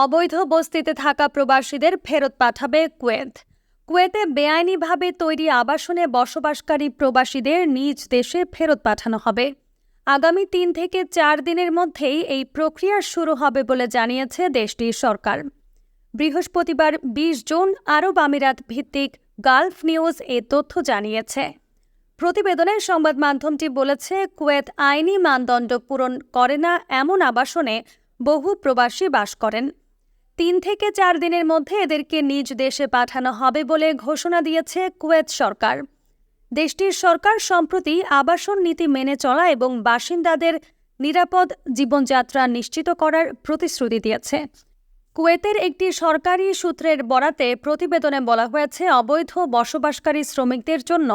অবৈধ বস্তিতে থাকা প্রবাসীদের ফেরত পাঠাবে কুয়েত। কুয়েতে বেআইনিভাবে তৈরি আবাসনে বসবাসকারী প্রবাসীদের নিজ দেশে ফেরত পাঠানো হবে। আগামী ৩ থেকে ৪ দিনের মধ্যেই এই প্রক্রিয়া শুরু হবে বলে জানিয়েছে দেশটির সরকার। বৃহস্পতিবার ২০ জুন আরব আমিরাত ভিত্তিক গালফ নিউজ এ তথ্য জানিয়েছে। প্রতিবেদনে সংবাদ মাধ্যমটি বলেছে, কুয়েত আইনি মানদণ্ড পূরণ করে না এমন আবাসনে বহু প্রবাসী বাস করেন। ৩ থেকে ৪ দিনের মধ্যে এদেরকে নিজ দেশে পাঠানো হবে বলে ঘোষণা দিয়েছে কুয়েত সরকার। দেশটির সরকার সম্প্রতি আবাসন নীতি মেনে চলা এবং বাসিন্দাদের নিরাপদ জীবনযাত্রা নিশ্চিত করার প্রতিশ্রুতি দিয়েছে। কুয়েতের একটি সরকারি সূত্রের বরাতে প্রতিবেদনে বলা হয়েছে, অবৈধ বসবাসকারী শ্রমিকদের জন্য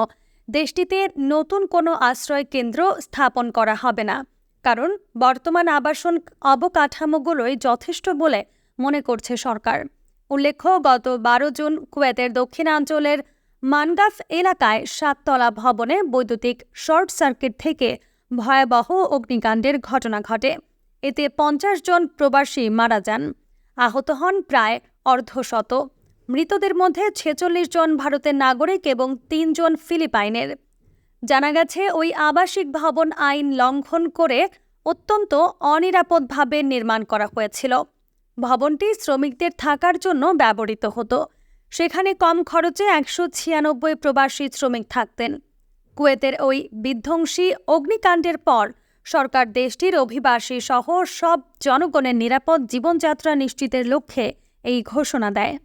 দেশটিতে নতুন কোনো আশ্রয় কেন্দ্র স্থাপন করা হবে না, কারণ বর্তমান আবাসন অবকাঠামোগুলোই যথেষ্ট বলে মনে করছে সরকার। উল্লেখ্য, গত ১২ জুন কুয়েতের দক্ষিণাঞ্চলের মানগাফ এলাকায় ৭তলা ভবনে বৈদ্যুতিক শর্ট সার্কিট থেকে ভয়াবহ অগ্নিকাণ্ডের ঘটনা ঘটে। এতে ৫০ জন প্রবাসী মারা যান, আহত হন প্রায় অর্ধশত। মৃতদের মধ্যে ৪৬ জন ভারতের নাগরিক এবং ৩ জন ফিলিপাইনের। জানা গেছে, ওই আবাসিক ভবন আইন লঙ্ঘন করে অত্যন্ত অনিরাপদভাবে নির্মাণ করা হয়েছিল। ভবনটি শ্রমিকদের থাকার জন্য ব্যবহৃত হতো। সেখানে কম খরচে ১৯৬ প্রবাসী শ্রমিক থাকতেন। কুয়েতের ওই বিধ্বংসী অগ্নিকাণ্ডের পর সরকার দেশটির অভিবাসী সহ সব জনগণের নিরাপদ জীবনযাত্রা নিশ্চিতের লক্ষ্যে এই ঘোষণা দেয়।